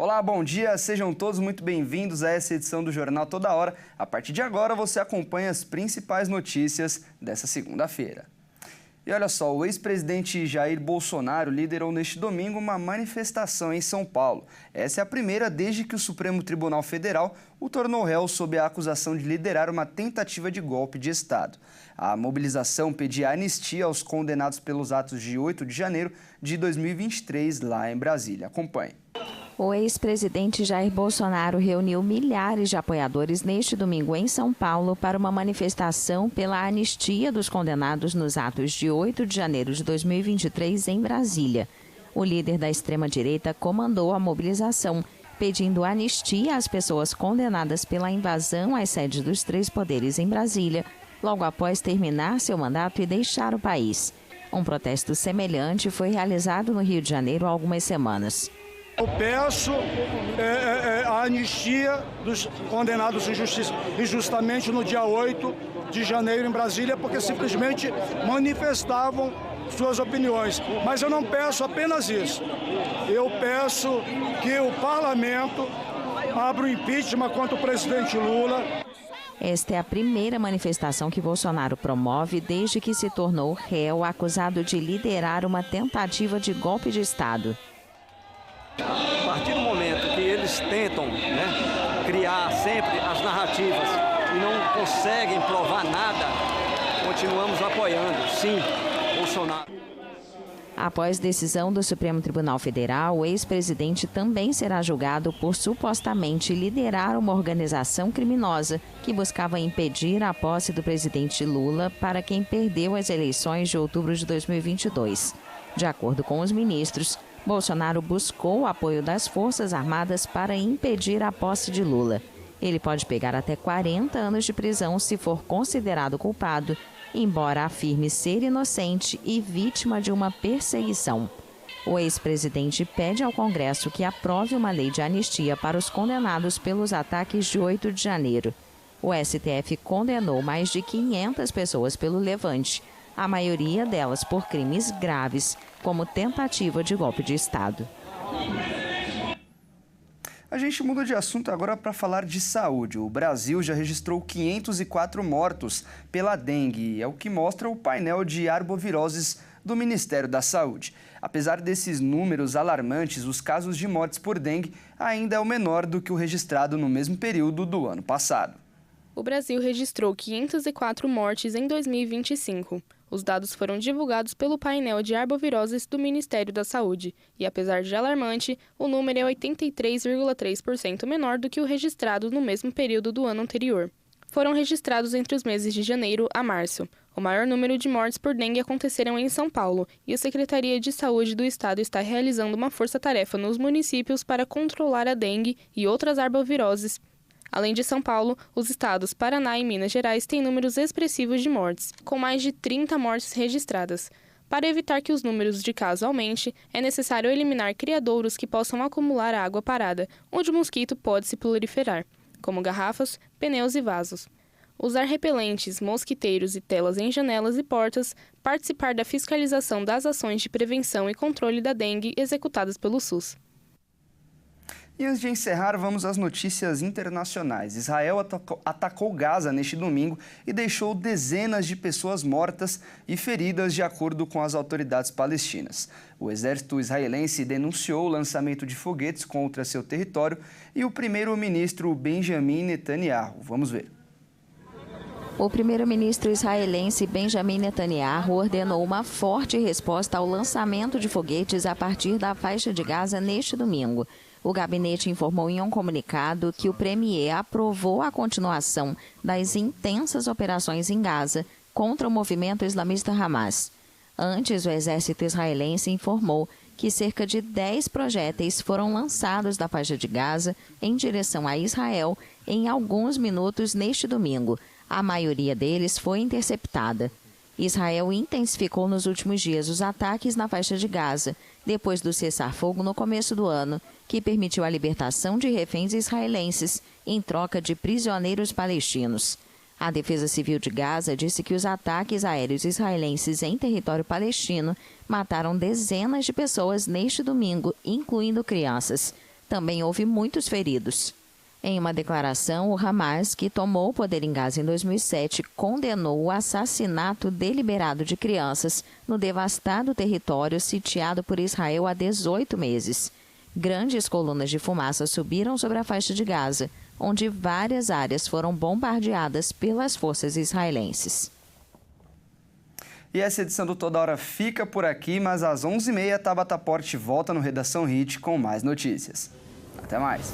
Olá, bom dia, sejam todos muito bem-vindos a essa edição do Jornal Toda Hora. A partir de agora você acompanha as principais notícias dessa segunda-feira. E olha só, o ex-presidente Jair Bolsonaro liderou neste domingo uma manifestação em São Paulo. Essa é a primeira desde que o Supremo Tribunal Federal o tornou réu sob a acusação de liderar uma tentativa de golpe de Estado. A mobilização pedia anistia aos condenados pelos atos de 8 de janeiro de 2023 lá em Brasília. Acompanhe. O ex-presidente Jair Bolsonaro reuniu milhares de apoiadores neste domingo em São Paulo para uma manifestação pela anistia dos condenados nos atos de 8 de janeiro de 2023 em Brasília. O líder da extrema-direita comandou a mobilização, pedindo anistia às pessoas condenadas pela invasão às sedes dos três poderes em Brasília, logo após terminar seu mandato e deixar o país. Um protesto semelhante foi realizado no Rio de Janeiro há algumas semanas. Eu peço a anistia dos condenados injustamente no dia 8 de janeiro em Brasília, porque simplesmente manifestavam suas opiniões. Mas eu não peço apenas isso. Eu peço que o parlamento abra o impeachment contra o presidente Lula. Esta é a primeira manifestação que Bolsonaro promove desde que se tornou réu, acusado de liderar uma tentativa de golpe de Estado. A partir do momento que eles tentam, criar sempre as narrativas e não conseguem provar nada, continuamos apoiando, sim, Bolsonaro. Após decisão do Supremo Tribunal Federal, o ex-presidente também será julgado por supostamente liderar uma organização criminosa que buscava impedir a posse do presidente Lula para quem perdeu as eleições de outubro de 2022. De acordo com os ministros, Bolsonaro buscou o apoio das Forças Armadas para impedir a posse de Lula. Ele pode pegar até 40 anos de prisão se for considerado culpado, embora afirme ser inocente e vítima de uma perseguição. O ex-presidente pede ao Congresso que aprove uma lei de anistia para os condenados pelos ataques de 8 de janeiro. O STF condenou mais de 500 pessoas pelo levante, a maioria delas por crimes graves, como tentativa de golpe de Estado. A gente muda de assunto agora para falar de saúde. O Brasil já registrou 504 mortos pela dengue, é o que mostra o painel de arboviroses do Ministério da Saúde. Apesar desses números alarmantes, os casos de mortes por dengue ainda é o menor do que o registrado no mesmo período do ano passado. O Brasil registrou 504 mortes em 2025. Os dados foram divulgados pelo painel de arboviroses do Ministério da Saúde e, apesar de alarmante, o número é 83,3% menor do que o registrado no mesmo período do ano anterior. Foram registrados entre os meses de janeiro a março. O maior número de mortes por dengue aconteceram em São Paulo e a Secretaria de Saúde do Estado está realizando uma força-tarefa nos municípios para controlar a dengue e outras arboviroses. Além de São Paulo, os estados Paraná e Minas Gerais têm números expressivos de mortes, com mais de 30 mortes registradas. Para evitar que os números de casos aumentem, é necessário eliminar criadouros que possam acumular água parada, onde o mosquito pode se proliferar, como garrafas, pneus e vasos. Usar repelentes, mosquiteiros e telas em janelas e portas, participar da fiscalização das ações de prevenção e controle da dengue executadas pelo SUS. E antes de encerrar, vamos às notícias internacionais. Israel atacou Gaza neste domingo e deixou dezenas de pessoas mortas e feridas, de acordo com as autoridades palestinas. O exército israelense denunciou o lançamento de foguetes contra seu território e o primeiro-ministro Benjamin Netanyahu. Vamos ver. O primeiro-ministro israelense Benjamin Netanyahu ordenou uma forte resposta ao lançamento de foguetes a partir da faixa de Gaza neste domingo. O gabinete informou em um comunicado que o premier aprovou a continuação das intensas operações em Gaza contra o movimento islamista Hamas. Antes, o exército israelense informou que cerca de 10 projéteis foram lançados da faixa de Gaza em direção a Israel em alguns minutos neste domingo. A maioria deles foi interceptada. Israel intensificou nos últimos dias os ataques na faixa de Gaza, depois do cessar-fogo no começo do ano, que permitiu a libertação de reféns israelenses em troca de prisioneiros palestinos. A Defesa Civil de Gaza disse que os ataques aéreos israelenses em território palestino mataram dezenas de pessoas neste domingo, incluindo crianças. também houve muitos feridos. Em uma declaração, o Hamas, que tomou o poder em Gaza em 2007, condenou o assassinato deliberado de crianças no devastado território sitiado por Israel há 18 meses. Grandes colunas de fumaça subiram sobre a faixa de Gaza, onde várias áreas foram bombardeadas pelas forças israelenses. E essa edição do Toda Hora fica por aqui, mas às 11h30, Tabata Porte volta no Redação Hit com mais notícias. Até mais!